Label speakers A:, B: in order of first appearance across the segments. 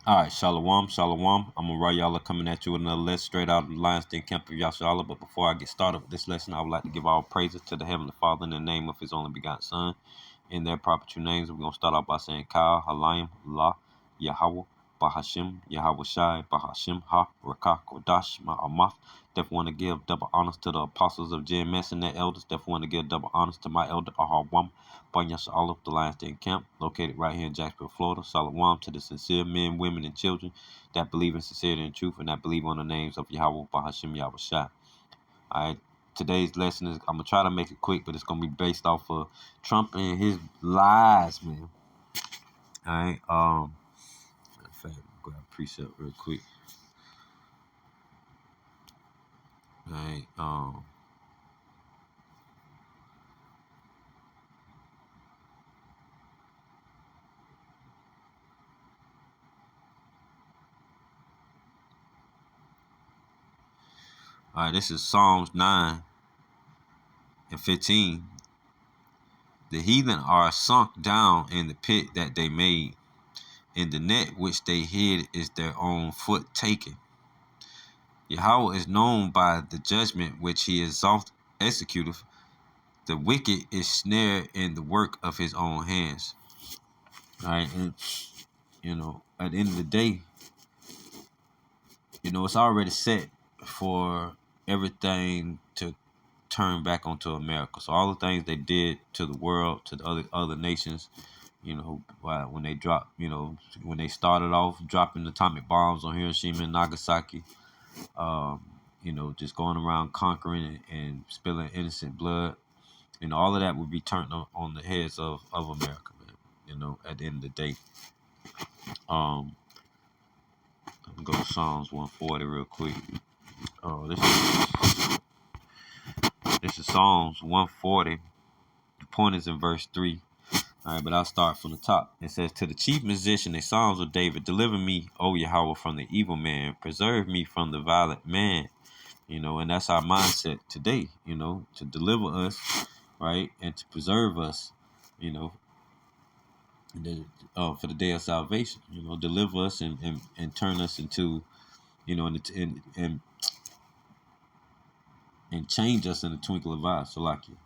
A: All right, Shalom, Shalom. I'm gonna y'all coming at you with another lesson straight out of the Lion's Den Camp of Yashala. But before I get started with this lesson, I would like to give all praises to the Heavenly Father in the name of His only begotten Son. In their proper true names, we're gonna start off by saying Kal, Halayim, La, Yahweh, Bahashim, Yahweh Shai, Bahashim, Ha, Rakah, Kodash, Ma'amath. Definitely want to give double honors to the apostles of JMS and their elders. Definitely want to give double honors to my elder, Ahawam. Banyasha Olive, the Lions Den Camp, located right here in Jacksonville, Florida. Salawam to the sincere men, women, and children that believe in sincerity and truth and that believe on the names of Yahweh, Bahashim, Yahweh Shai. All right. Today's lesson is, I'm going to try to make it quick, but it's going to be based off of Trump and his lies, man. All right. In fact, grab a precept real quick. All right. All right. This is Psalms 9 and 15. The heathen are sunk down in the pit that they made. In the net which they hid is their own foot taken. Yahweh is known by the judgment which he executeth. The wicked is snared in the work of his own hands. All right, and at the end of the day, it's already set for everything to turn back onto America. So all the things they did to the world, to the other nations, when they dropped, when they started off dropping atomic bombs on Hiroshima and Nagasaki, just going around conquering and spilling innocent blood, all of that would be turned on the heads of America, man. At the end of the day. I'm gonna go to Psalms 140 real quick. Oh, this is Psalms 140. The point is in verse 3. All right, but I'll start from the top. It says, to the chief musician, the Psalms of David, deliver me, O Yahweh, from the evil man. Preserve me from the violent man. And that's our mindset today, to deliver us, right, and to preserve us, for the day of salvation, deliver us and turn us into, and change us in a twinkle of eye. So like you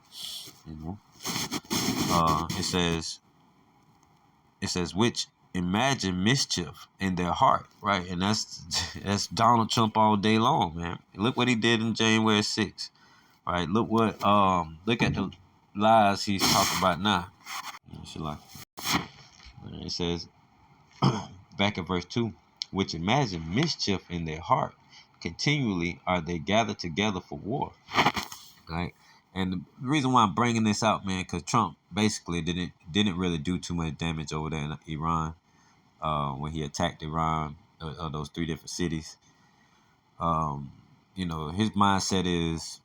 A: know, it says, which imagine mischief in their heart, right? And that's Donald Trump all day long, man. Look what he did in January 6th. All right, look at the lies he's talking about now. It says, back at verse 2, which imagine mischief in their heart. Continually are they gathered together for war. Right? And the reason why I'm bringing this out, man, because Trump basically didn't really do too much damage over there in Iran when he attacked Iran, those three different cities. His mindset is,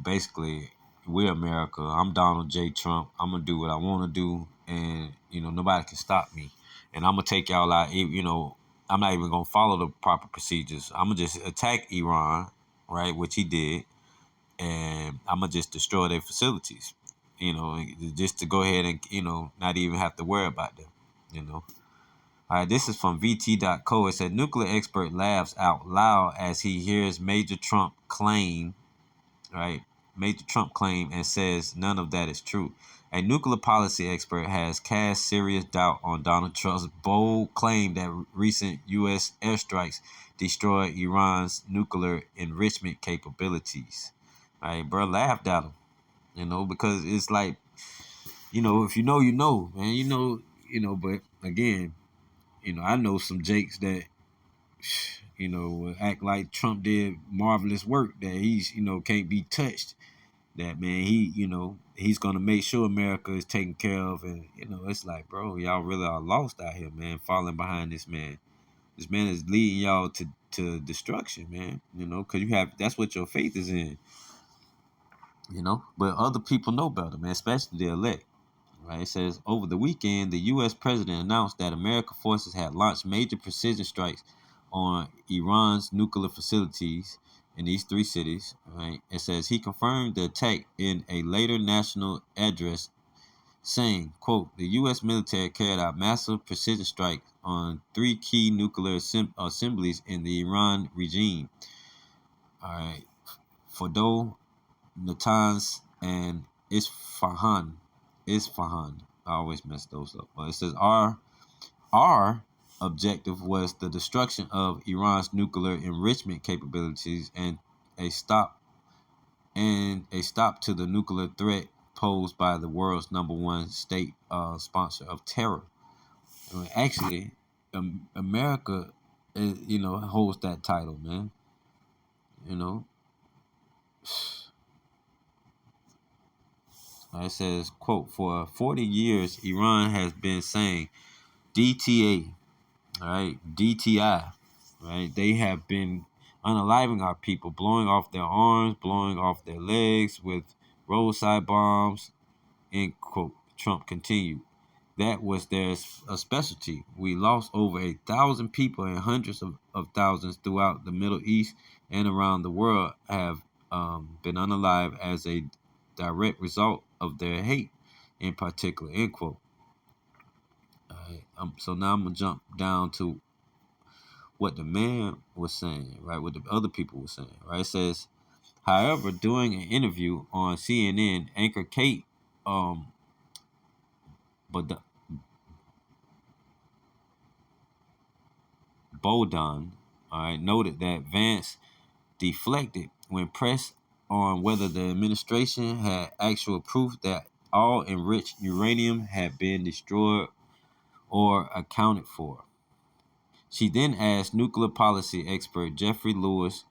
A: basically, we're America. I'm Donald J. Trump. I'm gonna do what I want to do, and nobody can stop me. And I'm gonna take y'all out. I'm not even gonna follow the proper procedures. I'm gonna just attack Iran, right, which he did, and I'm gonna just destroy their facilities. Just to go ahead and not even have to worry about them. All right, this is from VT.co. It said nuclear expert laughs out loud as he hears Major Trump claim, right? Major Trump claim and says none of that is true. A nuclear policy expert has cast serious doubt on Donald Trump's bold claim that recent U.S. airstrikes destroyed Iran's nuclear enrichment capabilities. All right, bro, laughed at him, because it's like, if man, but again, I know some Jakes that, act like Trump did marvelous work, that he's, can't be touched. That, man, he's gonna make sure America is taken care of, and it's like, bro, y'all really are lost out here, man, falling behind this man. This man is leading y'all to destruction, man. Because that's what your faith is in. But other people know better, man, especially the elect. Right? It says, over the weekend, the U.S. president announced that American forces had launched major precision strikes on Iran's nuclear facilities in these three cities. Right? It says he confirmed the attack in a later national address saying, quote, the U.S. military carried out massive precision strikes on three key nuclear assemblies in the Iran regime. All right. Fordo, Natanz, and Isfahan. Isfahan. I always mess those up. But it says our objective was the destruction of Iran's nuclear enrichment capabilities a stop a stop to the nuclear threat posed by the world's number one state sponsor of terror. I mean, actually, America, holds that title, man. You know, it says, quote, for 40 years, Iran has been saying DTA, all right, DTI, right? They have been unaliving our people, blowing off their arms, blowing off their legs with roadside bombs, end quote. Trump continued. That was their specialty. We lost over 1,000 people and hundreds of thousands throughout the Middle East and around the world have been unalive as a direct result of their hate, in particular, end quote. So now I'm going to jump down to what the man was saying, right? What the other people were saying, right? It says, however, during an interview on CNN, anchor Kate but Bodon, all right, noted that Vance deflected when pressed on whether the administration had actual proof that all enriched uranium had been destroyed or accounted for. She then asked nuclear policy expert Jeffrey Lewis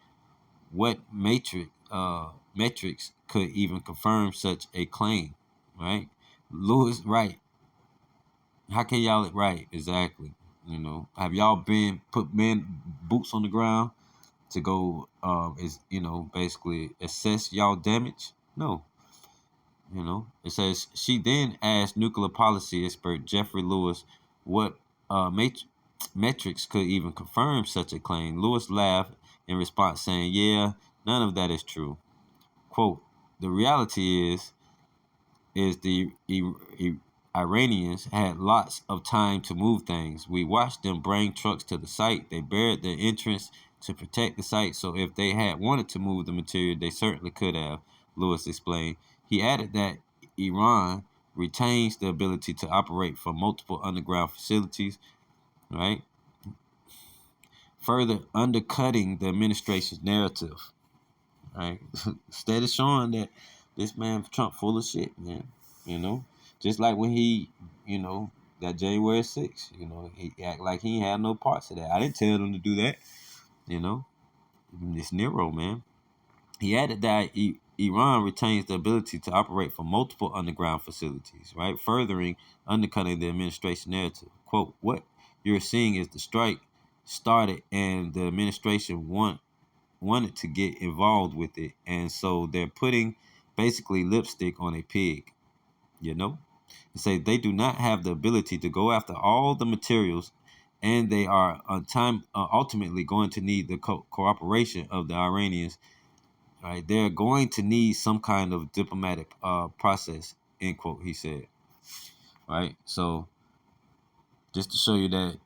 A: what metrics could even confirm such a claim. Right, Lewis, right? How can y'all right exactly? Have y'all been put men boots on the ground to go is basically assess y'all damage? No. It says she then asked nuclear policy expert Jeffrey Lewis what metrics could even confirm such a claim. Lewis laughed in response, saying, "Yeah, none of that is true." Quote: "The reality is Iranians had lots of time to move things. We watched them bring trucks to the site. They buried the entrance to protect the site, so if they had wanted to move the material, they certainly could have," Lewis explained. He added that Iran retains the ability to operate from multiple underground facilities, right? Further undercutting the administration's narrative, right? Steady showing that this man Trump full of shit, man. You know, just like when he, that January 6th, he act like he had no parts of that. I didn't tell him to do that. You know, it's Nero, man. He added that Iran retains the ability to operate from multiple underground facilities, right? Furthering undercutting the administration narrative. Quote, what you're seeing is the strike started and the administration wanted to get involved with it. And so they're putting basically lipstick on a pig, and say they do not have the ability to go after all the materials and they are ultimately going to need the cooperation of the Iranians. Right, they're going to need some kind of diplomatic process. End quote. He said. Right, so just to show you that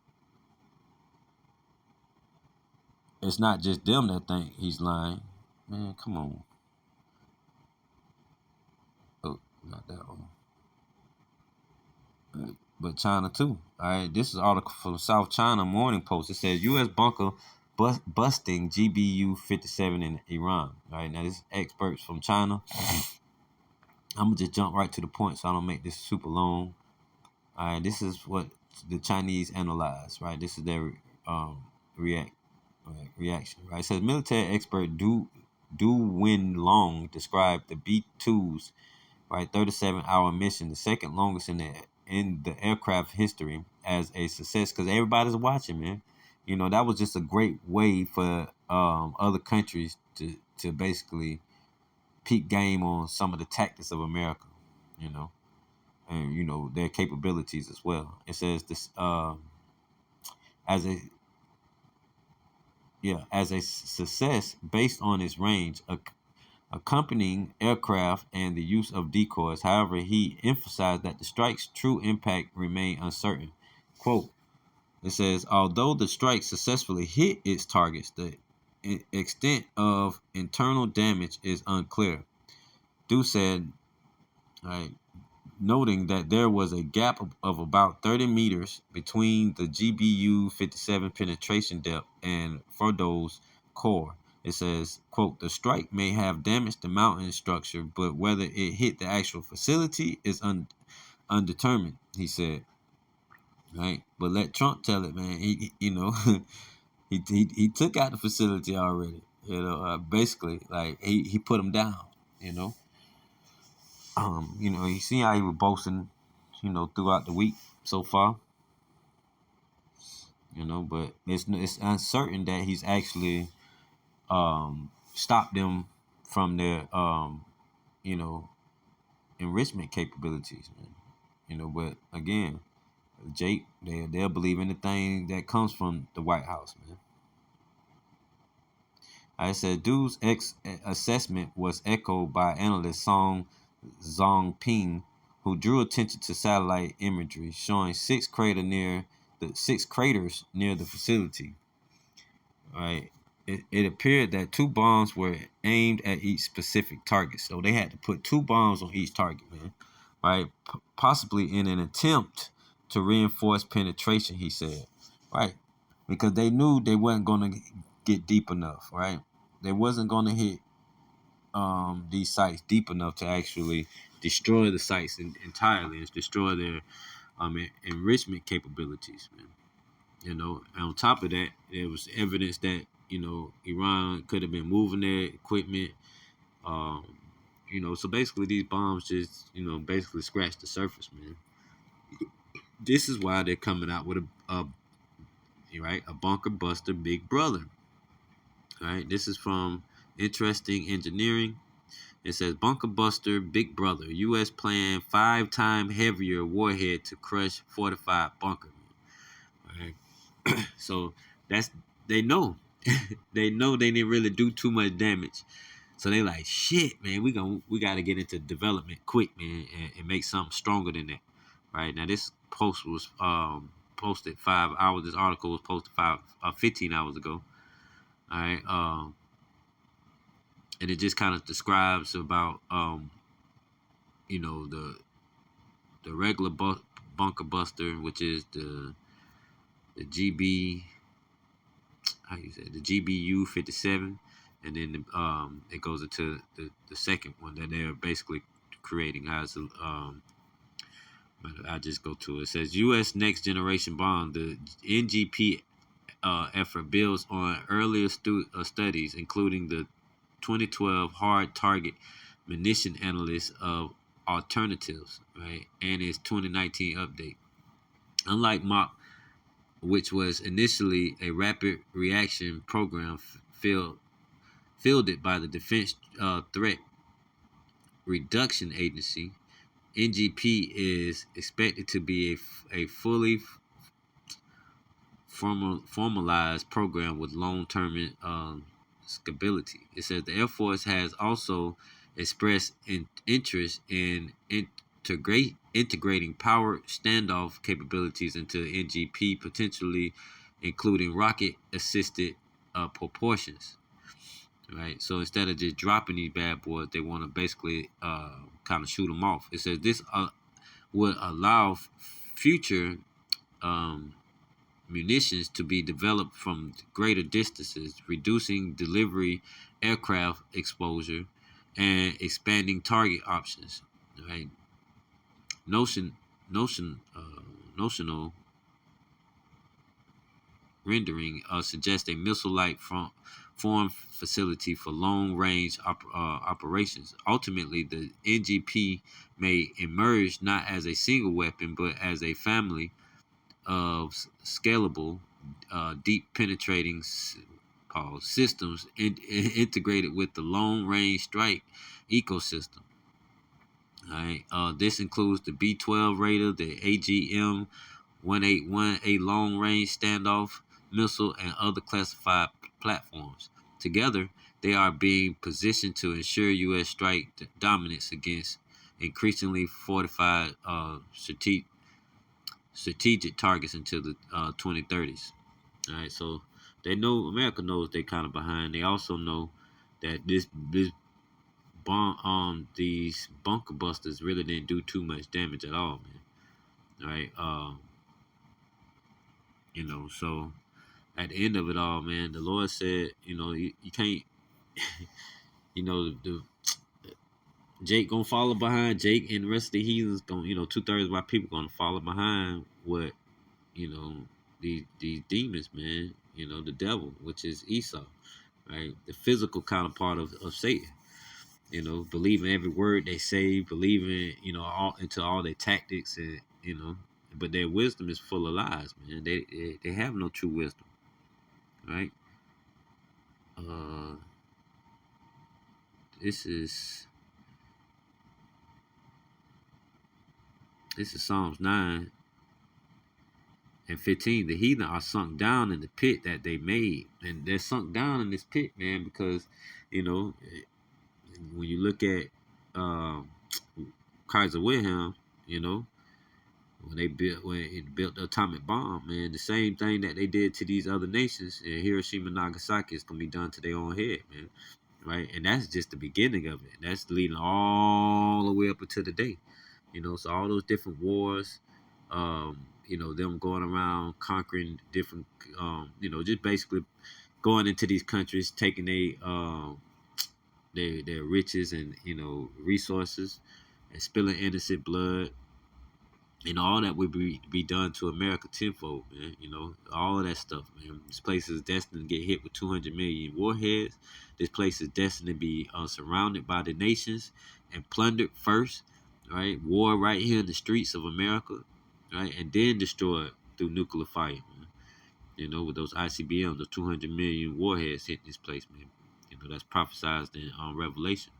A: it's not just them that think he's lying. Man, come on. Oh, not that one. But China too. All right, this is an article from South China Morning Post. It says U.S. bunker busting GBU 57 in Iran. All right, now this is experts from China. I'm gonna just jump right to the point so I don't make this super long. All right, this is what the Chinese analyze. Right, this is their reaction. Right, it says military expert Du Win Long described the B-2's 37-hour mission, the second longest in the aircraft history, as a success because everybody's watching, man. That was just a great way for other countries to basically peak game on some of the tactics of America, and their capabilities as well. It says this as a as a success based on its range. accompanying aircraft and the use of decoys. However, he emphasized that the strike's true impact remained uncertain. Quote, it says, although the strike successfully hit its targets, the extent of internal damage is unclear. Du said, right, noting that there was a gap of about 30 meters between the GBU-57 penetration depth and Fordo's core. It says, quote, the strike may have damaged the mountain structure, but whether it hit the actual facility is undetermined, he said. Right? But let Trump tell it, man. He took out the facility already. Basically, like he put him down. You know, you see how he was boasting, throughout the week so far. But it's uncertain that he's actually stopped them from their you know enrichment capabilities, man. But again, Jake, they'll believe anything that comes from the White House, man. I said, Du's assessment was echoed by analyst Song Zongping, who drew attention to satellite imagery showing six craters near the facility. Right, it appeared that two bombs were aimed at each specific target, so they had to put two bombs on each target, man. Right, possibly in an attempt to reinforce penetration, he said. Right, because they knew they wasn't going to get deep enough. Right, they wasn't going to hit these sites deep enough to actually destroy the sites entirely and destroy their enrichment capabilities, man. And on top of that, there was evidence that Iran could have been moving their equipment. Um, so basically these bombs just basically scratched the surface, man. This is why they're coming out with a bunker buster big brother. Right, this is from Interesting Engineering. It says bunker buster big brother. U.S. plan 5-time heavier warhead to crush fortified bunker. Right. So that's they know. They know they didn't really do too much damage. So they like, shit, man, we gotta get into development quick, man, and make something stronger than that. Right. Now this post was posted 5 hours. This article was posted 15 hours ago. All right. And it just kind of describes about the regular bunker buster, which is the GB, how you say it? The GBU-57, and then it goes into the second one that they're basically creating. I just go to it. It says U.S. next generation bomb. The NGP effort builds on earlier studies, including the 2012 hard target munition analysis of alternatives, right, and its 2019 update. Unlike MOP, which was initially a rapid reaction program fielded by the Defense Threat Reduction Agency, NGP is expected to be a fully formalized program with long-term stability. It says the Air Force has also expressed interest in integrating power standoff capabilities into NGP, potentially including rocket-assisted propulsions. Right, so instead of just dropping these bad boys, they want to basically kind of shoot them off. It says this would allow future munitions to be developed from greater distances, reducing delivery aircraft exposure and expanding target options. Right, notional rendering suggests a missile-like form facility for long-range operations. Ultimately, the NGP may emerge not as a single weapon, but as a family of scalable, deep penetrating systems integrated with the long-range strike ecosystem. All right. This includes the B-12 Raider, the AGM-181, a long-range standoff missile, and other classified platforms. Together, They are being positioned to ensure U.S. strike dominance against increasingly fortified strategic targets until the 2030s. All right, so they know America knows they kind of behind. They also know that this bomb these bunker busters really didn't do too much damage at all, man. All right, so at the end of it all, man, the Lord said, you can't, the Jake gonna follow behind. Jake and the rest of the heathens gonna, 2/3 of my people gonna follow behind what, you know, these demons, man. The devil, which is Esau, right? The physical counterpart of Satan. Believing every word they say, believing, all into all their tactics, and but their wisdom is full of lies, man. They have no true wisdom, right? Uh, this is Psalms 9:15. The heathen are sunk down in the pit that they made, and they're sunk down in this pit, man, because you know when you look at um, Kaiser Wilhelm, you know when it built the atomic bomb, man, the same thing that they did to these other nations in Hiroshima and Nagasaki is gonna be done to their own head, man. Right, and that's just the beginning of it. That's leading all the way up until today. So all those different wars, them going around conquering different, just basically going into these countries, taking their riches and resources, and spilling innocent blood. All that would be done to America tenfold, man. All of that stuff, man. This place is destined to get hit with 200 million warheads. This place is destined to be surrounded by the nations and plundered first, right? War right here in the streets of America, right? And then destroyed through nuclear fire, man. With those ICBMs, the 200 million warheads hitting this place, man. That's prophesied in Revelation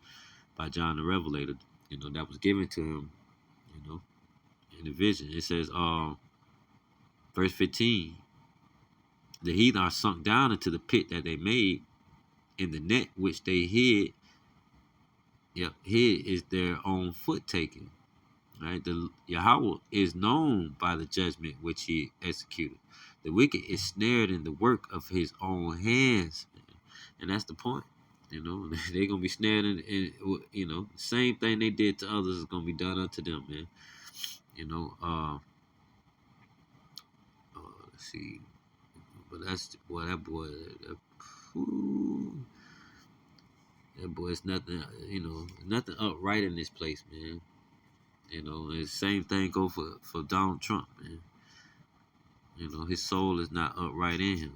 A: by John the Revelator. That was given to him, you know, in the vision. It says, verse 15, the heathen are sunk down into the pit that they made, in the net which they hid. Yep, hid is their own foot taking. Right? The Yahweh is known by the judgment which he executed. The wicked is snared in the work of his own hands. And that's the point. They're gonna be snared in same thing they did to others is gonna be done unto them, man. Let's see. But that's boy, whew, that boy is nothing, nothing upright in this place, man. And the same thing go for Donald Trump, man. His soul is not upright in him.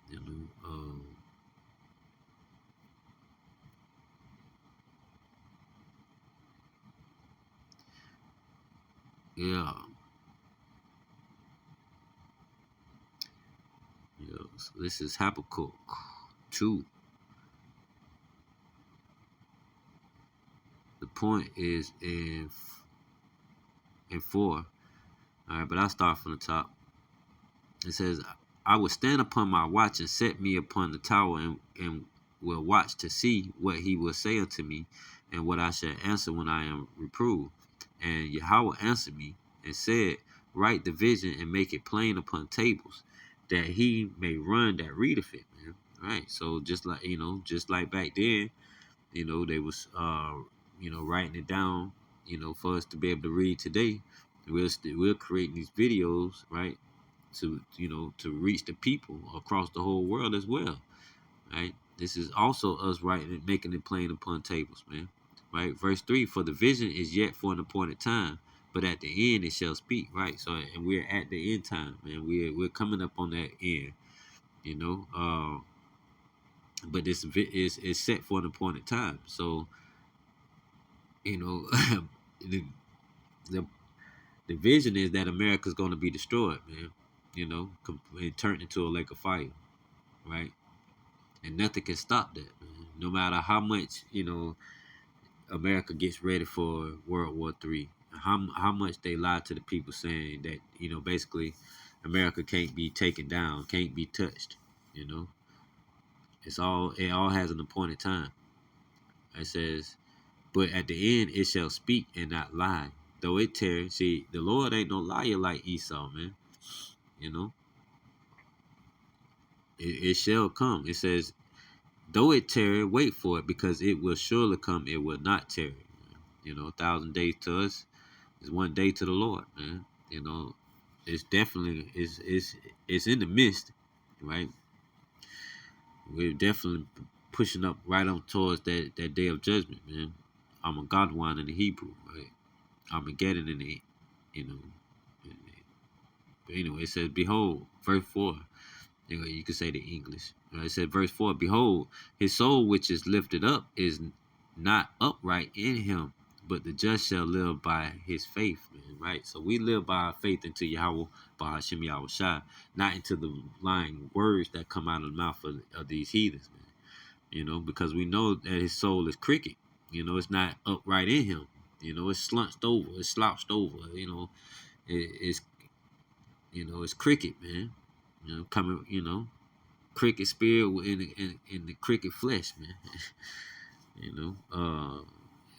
A: You know, yeah. So this is Habakkuk 2. The point is in 4. All right, but I'll start from the top. It says, I will stand upon my watch and set me upon the tower, and will watch to see what he will say unto me, and what I shall answer when I am reproved. And Yahweh answered me and said, write the vision and make it plain upon tables, that he may run that readeth it, man. All right. So just like back then, they was writing it down, for us to be able to read today. We're creating these videos, right? To reach the people across the whole world as well, right? This is also us writing it, making it plain upon tables, man. Right? Verse 3, for the vision is yet for an appointed time, but at the end it shall speak, right? So, and we're at the end time, man. We're coming up on that end, you know. But this is set for an appointed time. So, the, the the vision is that America's going to be destroyed, man. And turned into a lake of fire, right? And nothing can stop that, man. No matter how much America gets ready for World War III. How much they lie to the people, saying that basically America can't be taken down, can't be touched. You know, it all has an appointed time. It says, but at the end it shall speak and not lie. Though it tarry, see, the Lord ain't no liar like Esau, man. You know, it shall come. It says, though it tarry, wait for it, because it will surely come. It will not tarry. You know, 1,000 days to us is one day to the Lord, man. You know, it's definitely it's in the midst, right? We're definitely pushing up right on towards that day of judgment, man. I'm a Godwan in the Hebrew, right? I'm a getting in the, you know. But anyway, it says, behold, verse 4. You could say the English. It said, verse 4, behold, his soul which is lifted up is not upright in him, but the just shall live by his faith, man, right? So we live by our faith into Yahweh, by Hashem Yahweh Shai, not into the lying words that come out of the mouth of these heathens, man. You know, because we know that his soul is crooked. You know, it's not upright in him. You know, it's slunched over, it's slouched over. You know, it's it's cricket, man. You know, coming, cricket spirit in the cricket flesh, man. you know,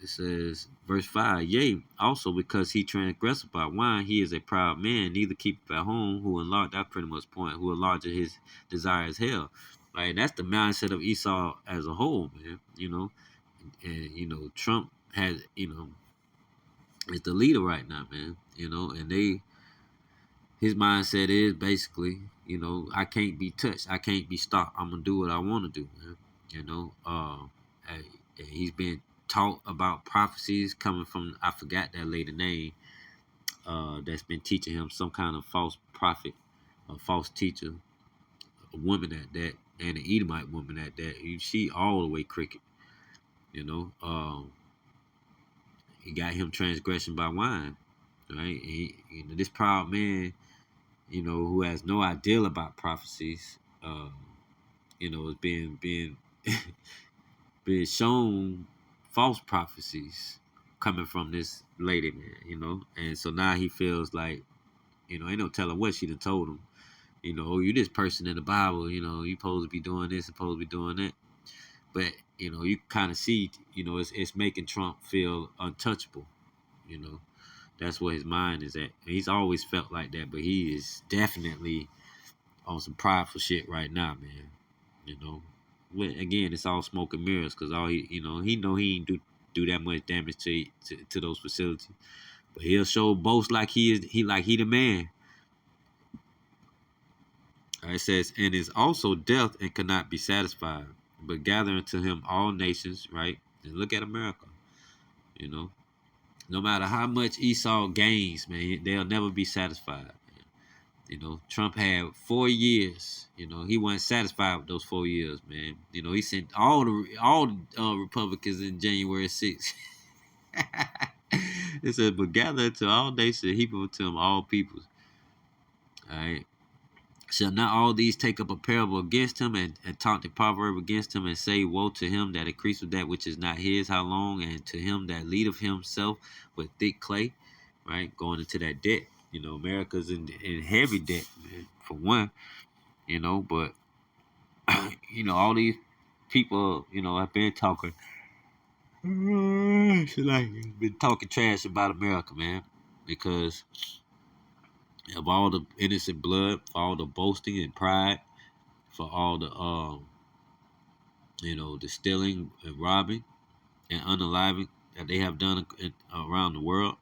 A: it says, verse 5, yea, also because he transgressed by wine, he is a proud man, neither keepeth at home, who enlarged, that pretty much point, who enlarged his desires hell. Right, that's the mindset of Esau as a whole, man. And Trump has, is the leader right now, man. And his mindset is basically, I can't be touched, I can't be stopped. I'm gonna do what I want to do, man. And he's been taught about prophecies coming from, I forgot that lady name, that's been teaching him, some kind of false prophet, a false teacher, a woman at that, and an Edomite woman at that. She all the way cricket, you know. He got him transgression by wine, right? And this proud man, who has no idea about prophecies, is being being shown false prophecies coming from this lady, man. And so now he feels like, ain't no telling what she done told him. Oh, you this person in the Bible, you supposed to be doing this, supposed to be doing that. But you kind of see, it's making Trump feel untouchable. That's where his mind is at. He's always felt like that, but he is definitely on some prideful shit right now, man. Again, it's all smoke and mirrors, because all he ain't do that much damage to those facilities, but he'll show boast like he the man. It says, and is also death and cannot be satisfied, but gather unto him all nations, right? And look at America, you know. No matter how much Esau gains, man, they'll never be satisfied. Trump had 4 years. He wasn't satisfied with those 4 years, man. He sent all the Republicans in January 6th. It says, but gather to all nations, heap unto them all peoples. All right. Shall not all these take up a parable against him, and talk the proverb against him, and say, woe to him that increaseth that which is not his, how long? And to him that leadeth himself with thick clay, right? Going into that debt. America's in heavy debt, man, for one. But all these people, have been talking, been talking trash about America, man, because of all the innocent blood, for all the boasting and pride, for all the the stealing and robbing and unaliving that they have done around the world.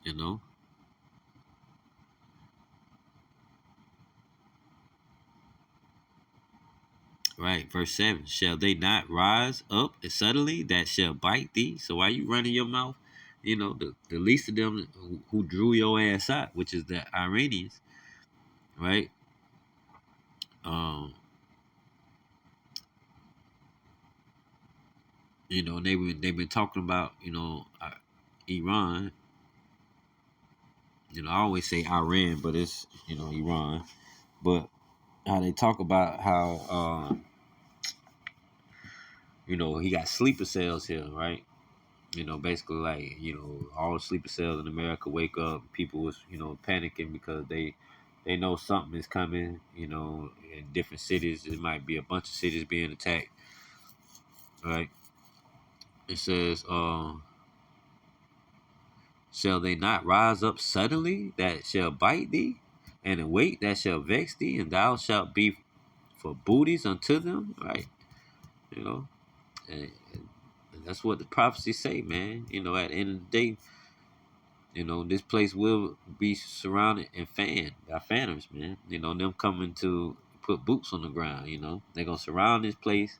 A: You know, right? Verse 7: shall they not rise up suddenly that shall bite thee? So why you running your mouth? The least of them who drew your ass out, which is the Iranians, right? Um, and they've been talking about Iran. I always say Iran, but it's Iran. But how they talk about how he got sleeper cells here, right? Basically like all the sleeper cells in America wake up. People was panicking because they they know something is coming. In different cities, it might be a bunch of cities being attacked. Right? It says, "Shall they not rise up suddenly that shall bite thee, and await that shall vex thee, and thou shalt be for booties unto them?" Right? You know, and that's what the prophecies say, man. At the end of the day, this place will be surrounded and fanned by fanners, man. Them coming to put boots on the ground. They're gonna surround this place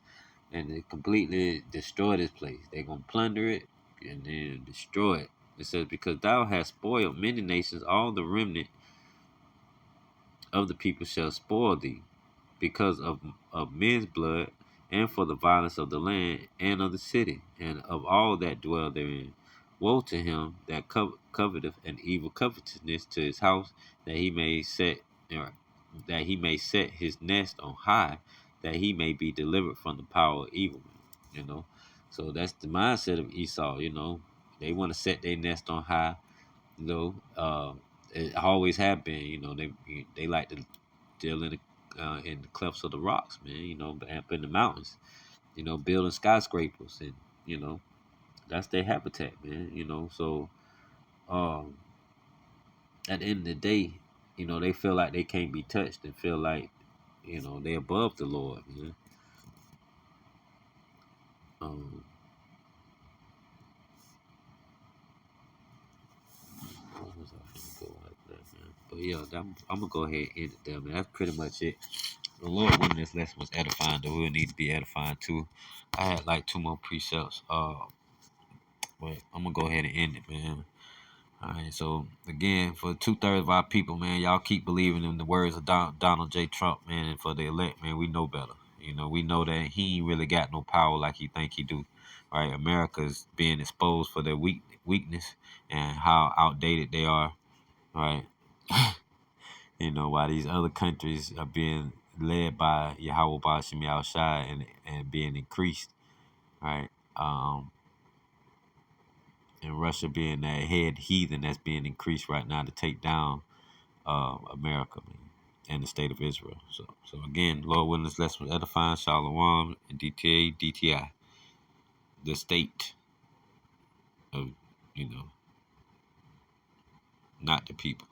A: and they completely destroy this place. They're gonna plunder it and then destroy it. It says, "Because thou hast spoiled many nations, all the remnant of the people shall spoil thee, because of men's blood, and for the violence of the land and of the city, and of all that dwell therein. Woe to him that coveteth an evil covetousness to his house, that he may set or that he may set his nest on high, that he may be delivered from the power of evil." You know, so that's the mindset of Esau. They want to set their nest on high. You know, it always have been. They like to deal in the clefts of the rocks, man. Up in the mountains. Building skyscrapers, and you know that's their habitat, man. So um, at the end of the day, they feel like they can't be touched and feel like they above the Lord, man. Um, what was I finna go like that, man? But yeah, I'm gonna go ahead and end it there, man. That's pretty much it. The Lord willing, this lesson was edifying, though we'll need to be edifying too. I had like two more precepts, but I'm gonna go ahead and end it, man. All right, so again, for 2/3 of our people, man, y'all keep believing in the words of Donald J. Trump, man, and for the elect, man, we know better. We know that he ain't really got no power like he think he do. Right? America's being exposed for their weakness and how outdated they are. Right? While these other countries are being led by Yahweh Bashim Shai and being increased. Right? And Russia being that head heathen that's being increased right now to take down America, man, and the state of Israel. So again, Lord willing, this lesson was edifying. Shalom and DTA, the state of, not the people.